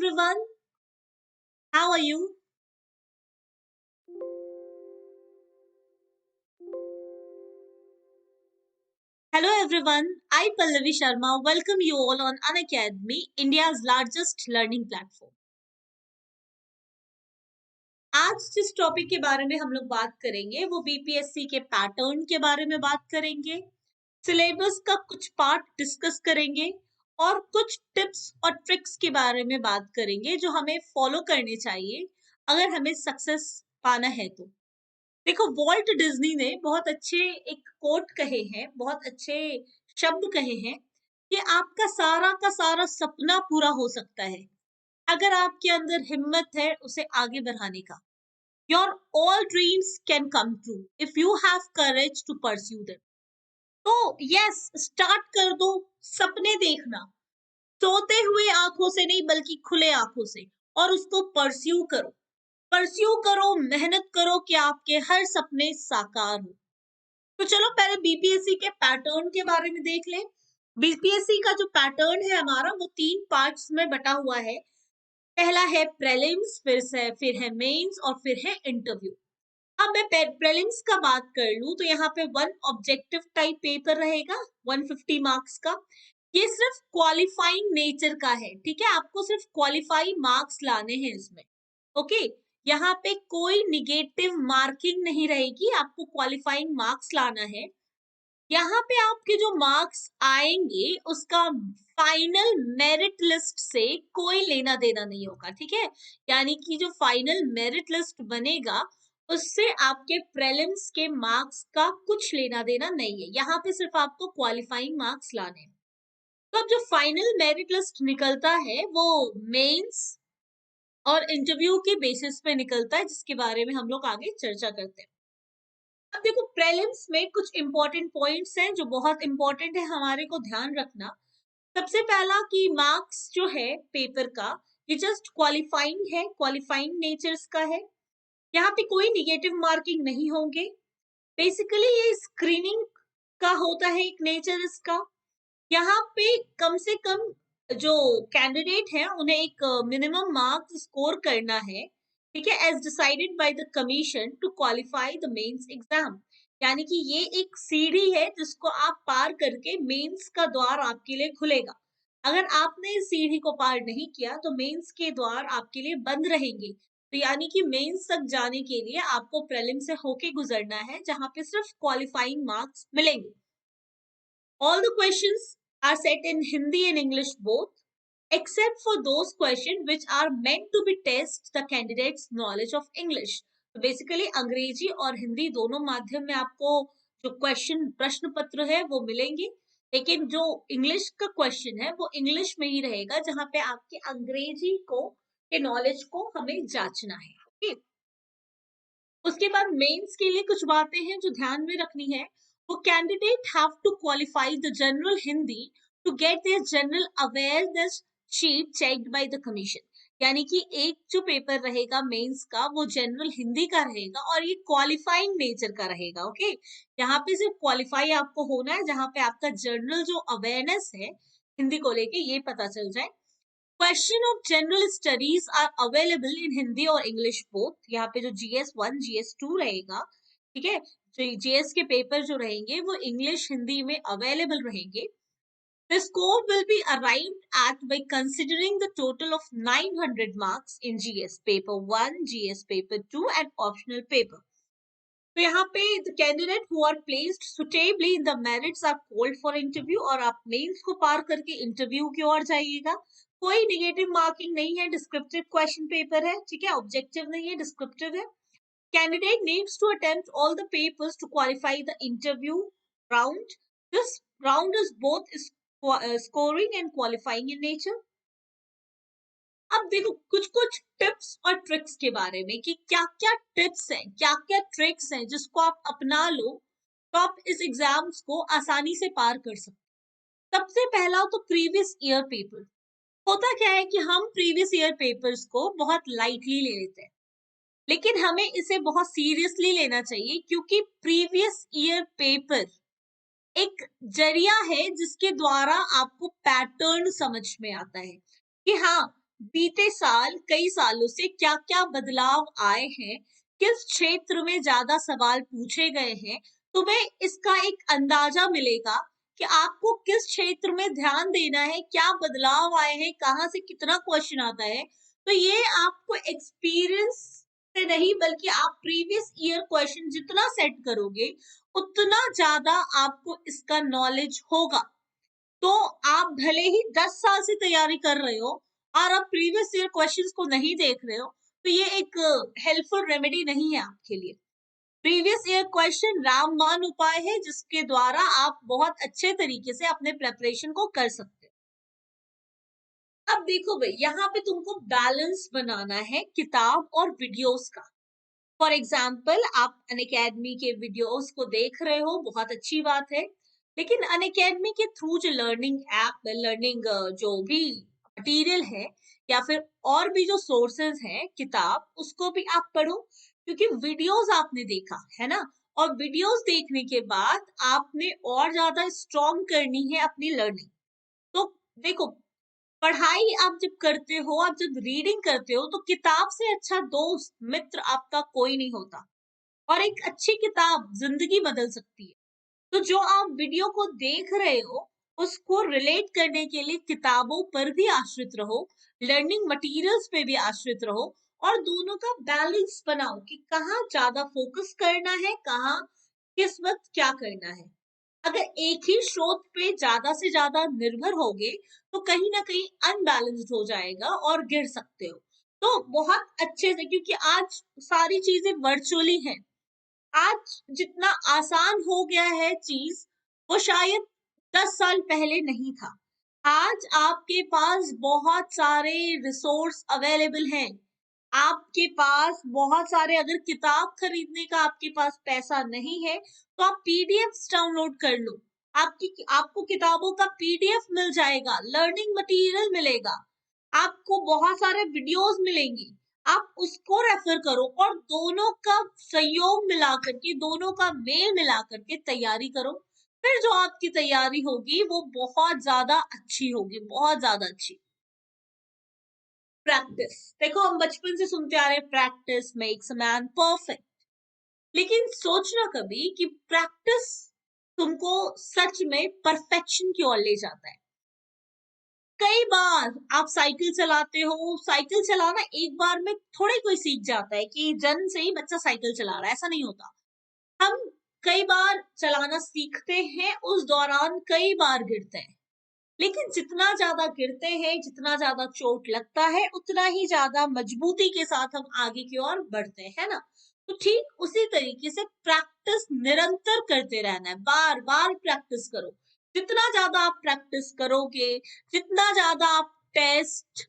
everyone, how are you? Hello everyone, I Pallavi Sharma welcome you all on Unacademy, India's largest learning platform. आज जिस topic के बारे में हम लोग बात करेंगे वो बीपीएससी के पैटर्न के बारे में बात करेंगे, सिलेबस का कुछ पार्ट डिस्कस करेंगे और कुछ टिप्स और ट्रिक्स के बारे में बात करेंगे जो हमें फॉलो करने चाहिए अगर हमें सक्सेस पाना है तो। देखो, वॉल्ट डिज्नी ने बहुत अच्छे एक कोट कहे हैं, बहुत अच्छे शब्द कहे हैं कि आपका सारा का सारा सपना पूरा हो सकता है अगर आपके अंदर हिम्मत है उसे आगे बढ़ाने का। Your all dreams can come true if you have courage to pursue them. तो यस, स्टार्ट कर दो सपने देखना, सोते हुए आंखों से नहीं बल्कि खुले आंखों से, और उसको परस्यू करो, मेहनत करो कि आपके हर सपने साकार हो। तो चलो पहले बीपीएससी के पैटर्न के बारे में देख लें। बीपीएससी का जो पैटर्न है हमारा वो 3 पार्ट्स में बटा हुआ है। पहला है प्रीलिम्स, फिर है मेंस और फिर है इंटरव्यू। अब मैं प्रीलिम्स का बात कर लूं तो यहाँ पे 1 ऑब्जेक्टिव टाइप पेपर रहेगा 150 मार्क्स का। ये सिर्फ क्वालिफाइंग नेचर का है, ठीक है, आपको सिर्फ क्वालिफाई मार्क्स लाने हैं इसमें। ओके, यहाँ पे कोई निगेटिव मार्किंग नहीं रहेगी, आपको क्वालिफाइंग मार्क्स लाना है। यहाँ पे आपके जो मार्क्स आएंगे उसका फाइनल मेरिट लिस्ट से कोई लेना देना नहीं होगा, ठीक है। यानी कि जो फाइनल मेरिट लिस्ट बनेगा उससे आपके प्रीलिम्स के मार्क्स का कुछ लेना देना नहीं है, यहाँ पे सिर्फ आपको क्वालिफाइंग मार्क्स लाने हैं। तो अब जो फाइनल मेरिट लिस्ट निकलता है वो मेंस और इंटरव्यू के बेसिस पे निकलता है, जिसके बारे में हम लोग आगे चर्चा करते हैं। अब देखो, प्रीलिम्स में कुछ इंपॉर्टेंट पॉइंट्स हैं जो बहुत इंपॉर्टेंट है हमारे को ध्यान रखना। सबसे पहला कि मार्क्स जो है पेपर का ये जस्ट क्वालिफाइंग है, क्वालिफाइंग नेचर्स का है, यहाँ पे कोई निगेटिव मार्किंग नहीं होंगे। बेसिकली ये स्क्रीनिंग का होता है एक नेचर इसका। यहाँ पे कम से कम जो कैंडिडेट है उन्हें एक मिनिमम मार्क्स स्कोर करना है, ठीक है, as decided by the commission to qualify the mains exam. यानी कि ये एक सीढ़ी है जिसको आप पार करके मेंस का द्वार आपके लिए खुलेगा। अगर आपने इस सीढ़ी को पार नहीं किया तो मेंस के द्वार आपके लिए बंद रहेंगे। तो यानी कि मेंस तक जाने के लिए आपको प्रीलिम से होके गुजरना है, जहां पे सिर्फ क्वालिफाइंग मार्क्स मिलेंगे। All the questions are set in Hindi and English both, except for those questions which are meant to be test the candidate's knowledge of English. तो बेसिकली अंग्रेजी और हिंदी दोनों माध्यम में आपको जो क्वेश्चन प्रश्न पत्र है वो मिलेंगे, लेकिन जो इंग्लिश का क्वेश्चन है वो इंग्लिश में ही रहेगा, जहां पे आपके अंग्रेजी को के नॉलेज को हमें जांचना है। ओके, उसके बाद मेंस के लिए कुछ बातें हैं जो ध्यान में रखनी है। वो candidate have to qualify the general Hindi to get their general awareness sheet checked by the commission. यानी कि एक जो पेपर रहेगा मेंस का वो जनरल हिंदी का रहेगा और ये क्वालिफाइंग नेचर का रहेगा। ओके, यहाँ पे सिर्फ क्वालिफाई आपको होना है, जहां पे आपका जनरल जो अवेयरनेस है हिंदी को लेके ये पता चल जाए। Question of general studies are available in Hindi और इंग्लिश बोथ। यहाँ पे जो GS1 GS2 रहेगा, ठीक है, जो GS के पेपर जो रहेंगे वो इंग्लिश हिंदी में अवेलेबल रहेंगे। The score will be arrived at by considering the total of 900 marks in GS paper 1, GS paper 2 and optional paper. तो यहाँ पे the candidate who are placed suitably in the merits are called for interview, और आप mains को पार करके interview की ओर जाइएगा। कोई निगेटिव मार्किंग नहीं है, डिस्क्रिप्टिव क्वेश्चन पेपर है, ठीक है, ऑब्जेक्टिव नहीं है, डिस्क्रिप्टिव है। Candidate needs to attempt all the papers to qualify the interview round. This round is both scoring and qualifying in nature. अब देखो कुछ कुछ टिप्स और ट्रिक्स के बारे में कि क्या क्या टिप्स हैं, क्या क्या ट्रिक्स हैं जिसको आप अपना लो तो आप इस एग्जाम्स को आसानी से पार कर सकते। सबसे पहला तो प्रीवियस ईयर पेपर। होता क्या है कि हम प्रीवियस ईयर पेपर्स को बहुत लाइटली ले लेते हैं, लेकिन हमें इसे बहुत सीरियसली लेना चाहिए, क्योंकि प्रीवियस ईयर पेपर एक जरिया है जिसके द्वारा आपको पैटर्न समझ में आता है कि हाँ, बीते साल कई सालों से क्या क्या बदलाव आए हैं, किस क्षेत्र में ज्यादा सवाल पूछे गए हैं, तुम्हें इसका एक अंदाजा मिलेगा कि आपको किस क्षेत्र में ध्यान देना है, क्या बदलाव आए हैं, कहाँ से कितना क्वेश्चन आता है। तो ये आपको एक्सपीरियंस से नहीं बल्कि आप प्रीवियस ईयर क्वेश्चन जितना सेट करोगे उतना ज्यादा आपको इसका नॉलेज होगा। तो आप भले ही 10 साल से तैयारी कर रहे हो और आप प्रीवियस ईयर क्वेश्चंस को नहीं देख रहे हो, तो ये एक हेल्पफुल रेमेडी नहीं है आपके लिए। प्रीवियस ईयर क्वेश्चन रामबाण उपाय है जिसके द्वारा आप बहुत अच्छे तरीके से अपने प्रेपरेशन को कर सकते हो। अब देखो भाई, यहाँ पे तुमको बैलेंस बनाना है किताब और वीडियोस का। फॉर एग्जाम्पल, आप अनअकैडमी के वीडियोस को देख रहे हो, बहुत अच्छी बात है, लेकिन अनअकैडमी के थ्रू जो लर्निंग ऐप, लर्निंग जो भी मटेरियल है या फिर और भी जो सोर्सेज हैं किताब, उसको भी आप पढ़ो, क्योंकि वीडियोस आपने देखा है ना, और वीडियोस देखने के बाद आपने और ज्यादा स्ट्रॉन्ग करनी है अपनी लर्निंग। तो देखो, पढ़ाई आप जब करते हो, आप जब रीडिंग करते हो, तो किताब से अच्छा दोस्त मित्र आपका कोई नहीं होता, और एक अच्छी किताब जिंदगी बदल सकती है। तो जो आप वीडियो को देख रहे हो उसको रिलेट करने के लिए किताबों पर भी आश्रित रहो, लर्निंग मटेरियल्स पे भी आश्रित रहो, और दोनों का बैलेंस बनाओ कि कहाँ ज्यादा फोकस करना है, कहाँ किस वक्त क्या करना है। अगर एक ही स्रोत पे ज्यादा से ज्यादा निर्भर होगे तो कहीं ना कहीं अनबैलेंस्ड हो जाएगा और गिर सकते हो। तो बहुत अच्छे से, क्योंकि आज सारी चीजें वर्चुअली हैं, आज जितना आसान हो गया है चीज, वो शायद 10 साल पहले नहीं था। आज आपके पास बहुत सारे रिसोर्स अवेलेबल हैं, आपके पास बहुत सारे, अगर किताब खरीदने का आपके पास पैसा नहीं है तो आप पीडीएफ डाउनलोड कर लो, आपको किताबों का पीडीएफ मिल जाएगा, लर्निंग मटेरियल मिलेगा, आपको बहुत सारे वीडियोस मिलेंगी, आप उसको रेफर करो और दोनों का संयोग मिला करके, दोनों का मेल मिला करके तैयारी करो। फिर जो आपकी तैयारी होगी वो बहुत ज्यादा अच्छी होगी, बहुत ज्यादा अच्छी। प्रैक्टिस, देखो हम बचपन से सुनते आ रहे हैं practice makes a man perfect, लेकिन सोचना कभी कि प्रैक्टिस तुमको सच में परफेक्शन की ओर ले जाता है। कई बार आप साइकिल चलाते हो, साइकिल चलाना एक बार में थोड़े कोई सीख जाता है कि जन्म से ही बच्चा साइकिल चला रहा है, ऐसा नहीं होता। हम कई बार चलाना सीखते हैं, उस दौरान कई बार गिरते हैं, लेकिन जितना ज्यादा गिरते हैं, जितना ज्यादा चोट लगता है, उतना ही ज्यादा मजबूती के साथ हम आगे की ओर बढ़ते हैं ना। तो ठीक उसी तरीके से प्रैक्टिस निरंतर करते रहना है, बार बार प्रैक्टिस करो। जितना ज्यादा आप प्रैक्टिस करोगे, जितना ज्यादा आप टेस्ट,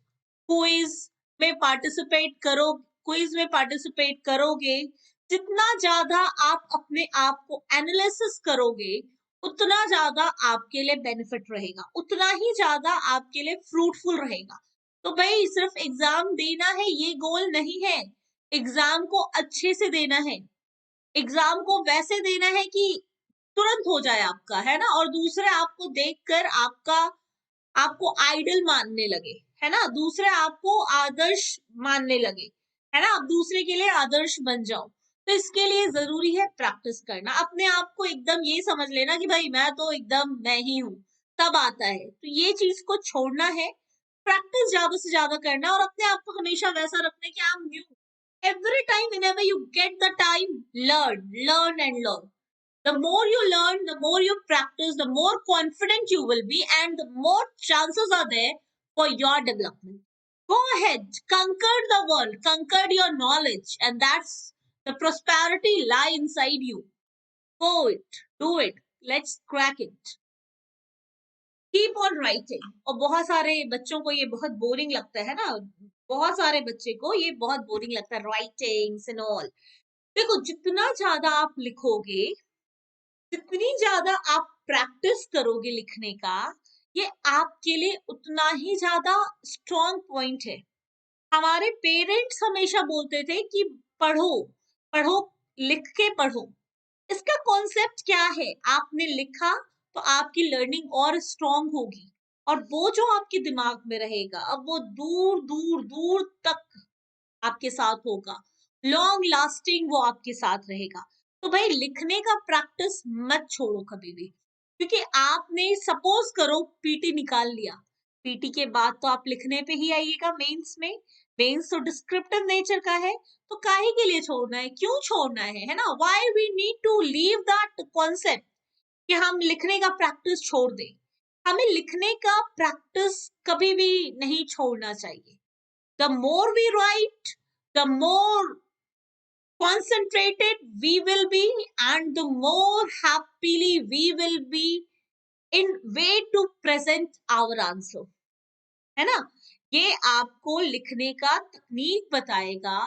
क्विज में पार्टिसिपेट करो क्विज में पार्टिसिपेट करोगे, जितना ज्यादा आप अपने आप को एनालिसिस करोगे, उतना ज्यादा आपके लिए बेनिफिट रहेगा, उतना ही ज्यादा आपके लिए फ्रूटफुल रहेगा। तो भाई सिर्फ एग्जाम देना है ये गोल नहीं है, एग्जाम को अच्छे से देना है, एग्जाम को वैसे देना है कि तुरंत हो जाए आपका, है ना, और दूसरे आपको देखकर आपको आइडल मानने लगे, है ना, दूसरे आपको आदर्श मानने लगे, है ना, आप दूसरे के लिए आदर्श बन जाओ। तो इसके लिए जरूरी है प्रैक्टिस करना, अपने आप को एकदम ये समझ लेना कि भाई मैं तो एकदम मैं ही हूँ, सब आता है, तो ये चीज को छोड़ना है, प्रैक्टिस ज्यादा से ज्यादा करना और अपने आप को हमेशा वैसा रखना कि I am new, every time whenever you get the time, learn and learn. The more you learn, the more you practice, the more confident you will be, and the more chances are there for your development. Go ahead, conquer the world, conquer your knowledge, and that's the prosperity lie inside you. Go it, do it, let's crack it. Keep on writing. और बहुत सारे बच्चों को ये बहुत boring लगता है ना, बहुत सारे बच्चे को ये बहुत बोरिंग लगता है राइटिंग एंड ऑल। देखो, जितना ज्यादा आप लिखोगे, जितनी ज्यादा आप प्रैक्टिस करोगे लिखने का, ये आपके लिए उतना ही ज्यादा स्ट्रॉन्ग पॉइंट है। हमारे पेरेंट्स हमेशा बोलते थे कि पढ़ो पढ़ो, लिख के पढ़ो। इसका कॉन्सेप्ट क्या है, आपने लिखा तो आपकी लर्निंग और स्ट्रॉन्ग होगी, और वो जो आपके दिमाग में रहेगा, अब वो दूर दूर दूर तक आपके साथ होगा, लॉन्ग लास्टिंग वो आपके साथ रहेगा। तो भाई लिखने का प्रैक्टिस मत छोड़ो कभी भी, क्योंकि आपने सपोज करो पीटी निकाल लिया, पीटी के बाद तो आप लिखने पे ही आइएगा मेंस में। मेंस तो डिस्क्रिप्टिव नेचर का है, तो काहे के लिए छोड़ना है, क्यों छोड़ना है ना? Why we need to leave that concept कि हम लिखने का प्रैक्टिस छोड़ दें। हमें लिखने का प्रैक्टिस कभी भी नहीं छोड़ना चाहिए। The more we write, the more concentrated we will be, and the more happily we will be in way to present our answer, है ना? ये आपको लिखने का तकनीक बताएगा,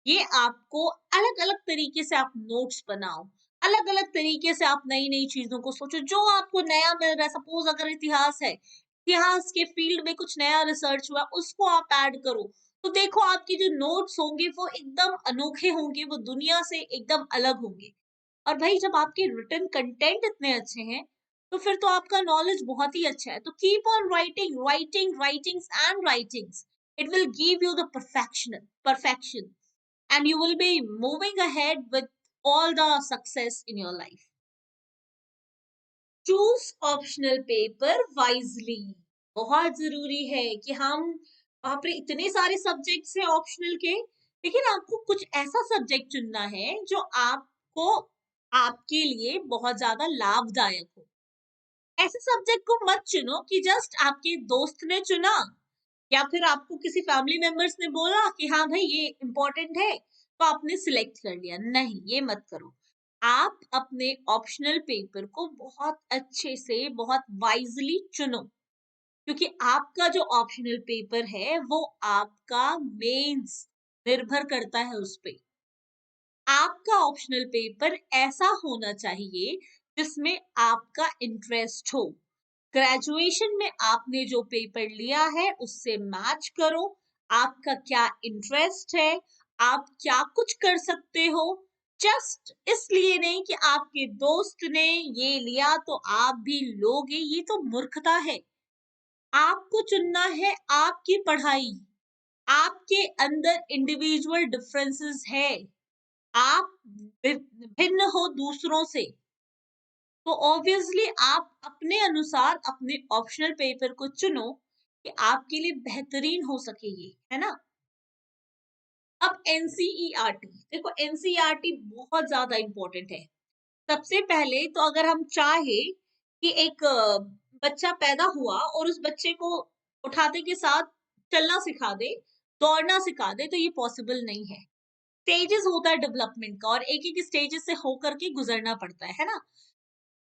ये आपको अलग अलग तरीके से आप नोट्स बनाओ, अलग अलग तरीके से आप नई नई चीजों को सोचो, जो आपको नया मिल रहा है। सपोज अगर इतिहास है, इतिहास के फील्ड में कुछ नया रिसर्च हुआ, उसको आप ऐड करो, तो देखो आपके जो नोट्स होंगे वो एकदम अनोखे होंगे, वो दुनिया से एकदम अलग होंगे। और भाई जब आपके रिटन कंटेंट इतने अच्छे हैं, तो फिर तो आपका नॉलेज बहुत ही अच्छा है। तो keep on writing, writings and writings. It will give you the perfection, and you will be moving ahead with all the success in your life. Choose optional paper wisely. बहुत जरूरी है कि हम, वहां पर इतने सारे सब्जेक्ट्स हैं ऑप्शनल के, लेकिन आपको कुछ ऐसा सब्जेक्ट चुनना है जो आपको, आपके लिए बहुत ज्यादा लाभदायक हो। ऐसे सब्जेक्ट को मत चुनो कि जस्ट आपके दोस्त ने चुना, या फिर आपको किसी फैमिली मेंबर्स ने बोला कि हाँ भाई ये इंपॉर्टेंट है, तो आपने सिलेक्ट कर लिया। नहीं, ये मत करो। आप अपने ऑप्शनल पेपर को बहुत अच्छे से, बहुत वाइजली चुनो, क्योंकि आपका जो ऑप्शनल पेपर है वो आपका मेंस निर्भर करता है उस पे। आपका ऑप्शनल पेपर ऐसा होना चाहिए जिसमें आपका इंटरेस्ट हो। ग्रेजुएशन में आपने जो पेपर लिया है उससे मैच करो, आपका क्या इंटरेस्ट है, आप क्या कुछ कर सकते हो। जस्ट इसलिए नहीं कि आपके दोस्त ने ये लिया तो आप भी लोगे, ये तो मूर्खता है। आपको चुनना है आपकी पढ़ाई, आपके अंदर इंडिविजुअल डिफरेंसेस है, आप भिन्न हो दूसरों से, तो ऑब्वियसली आप अपने अनुसार अपने ऑप्शनल पेपर को चुनो कि आपके लिए बेहतरीन हो सके ये, है ना? अब एनसीईआरटी देखो, एनसीईआरटी बहुत ज्यादा इंपॉर्टेंट है। सबसे पहले तो अगर हम चाहे कि एक बच्चा पैदा हुआ और उस बच्चे को उठाते के साथ चलना सिखा दे, दौड़ना सिखा दे, तो ये पॉसिबल नहीं है। स्टेजेस होता है डेवलपमेंट का, और एक एक स्टेजेस से होकर के गुजरना पड़ता है ना?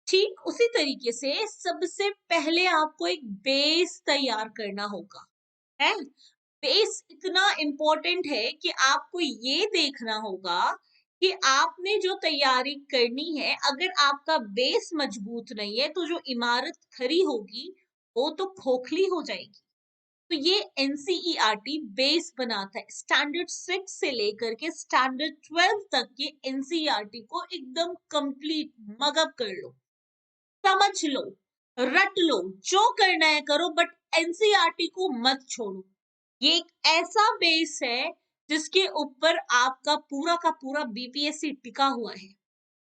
ठीक उसी तरीके से सबसे पहले आपको एक बेस तैयार करना होगा, है? बेस इतना इम्पोर्टेंट है कि आपको ये देखना होगा कि आपने जो तैयारी करनी है, अगर आपका बेस मजबूत नहीं है तो जो इमारत खड़ी होगी वो तो खोखली हो जाएगी। तो ये एनसीईआरटी बेस बनाता है। स्टैंडर्ड 6 से लेकर के स्टैंडर्ड 12 तक के एनसीईआरटी को एकदम कंप्लीट मगअप कर लो, समझ लो, रट लो, जो करना है करो, बट एनसीईआरटी को मत छोड़ो। ये एक ऐसा बेस है जिसके ऊपर आपका पूरा का पूरा बीपीएससी टिका हुआ है।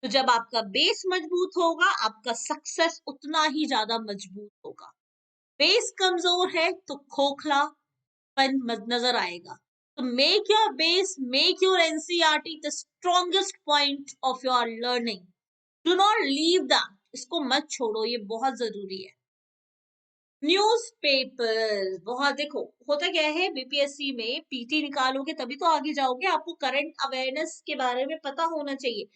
तो जब आपका बेस मजबूत होगा, आपका सक्सेस उतना ही ज्यादा मजबूत होगा। बेस कमजोर है तो खोखलापन नजर आएगा। तो make your base, make your NCERT the strongest point of your learning. Do not leave that, इसको मत छोड़ो, ये बहुत जरूरी है। न्यूज़पेपर बहुत, देखो होता क्या है, बीपीएससी में पीटी निकालोगे तभी तो आगे जाओगे। आपको करंट अवेयरनेस के बारे में पता होना चाहिए,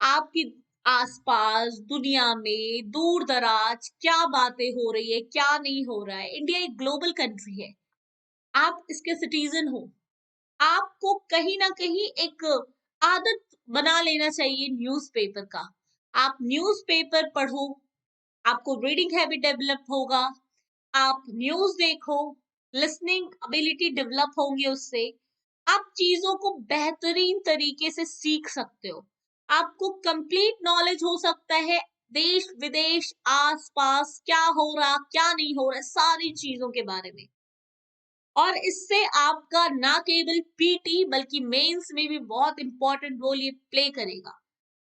आपकी आसपास दुनिया में दूर दराज क्या बातें हो रही है, क्या नहीं हो रहा है। इंडिया एक ग्लोबल कंट्री है, आप इसके सिटीजन हो। आपको कहीं ना कहीं एक आदत बना लेना चाहिए न्यूज़पेपर का। आप न्यूज़पेपर पढ़ो, आपको रीडिंग हैबिट डेवलप होगा। आप न्यूज देखो, लिसनिंग एबिलिटी डेवलप होंगे उससे। आप चीजों को बेहतरीन तरीके से सीख सकते हो, आपको कंप्लीट नॉलेज हो सकता है देश विदेश आस पास क्या हो रहा क्या नहीं हो रहा सारी चीजों के बारे में। और इससे आपका ना केवल पीटी बल्कि मेंस में भी बहुत इंपॉर्टेंट रोल ये प्ले करेगा।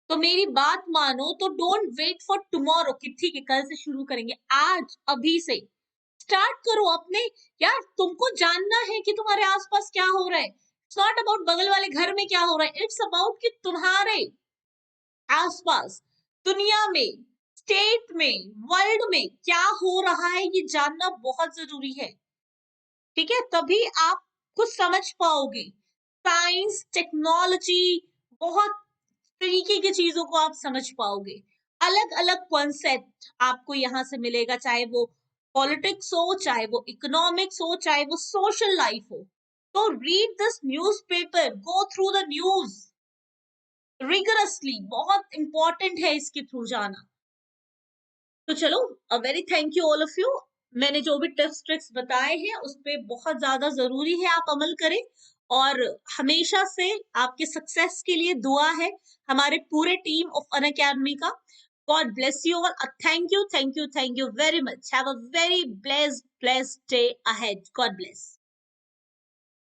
तो मेरी बात मानो तो डोंट वेट फॉर टुमारो कि ठीक है कल से शुरू करेंगे, आज अभी से स्टार्ट करो अपने। यार तुमको जानना है कि तुम्हारे आसपास क्या हो रहा है। इट्स नॉट अबाउट बगल वाले घर में क्या हो रहा है, इट्स अबाउट कि तुम्हारे आसपास दुनिया में, स्टेट में, वर्ल्ड में क्या हो रहा है ये जानना बहुत जरूरी है। ठीक है, तभी आप कुछ समझ पाओगे। साइंस टेक्नोलॉजी बहुत तरीके की चीजों को आप समझ पाओगे। अलग अलग कॉन्सेप्ट आपको यहाँ से मिलेगा, चाहे वो पॉलिटिक्स हो, चाहे वो इकोनॉमिक्स हो, चाहे वो सोशल लाइफ हो। तो read this newspaper, go through the news rigorously, बहुत इंपॉर्टेंट है इसके थ्रू जाना। तो चलो, a very thank you all of you. मैंने जो भी टिप्स ट्रिक्स बताए हैं उस पे बहुत ज्यादा जरूरी है आप अमल करें। और हमेशा से आपके सक्सेस के लिए दुआ है हमारे पूरे टीम ऑफ अन अकेडमी का। God bless you all. Thank you, thank you, thank you very much. Have a very blessed day ahead. God bless.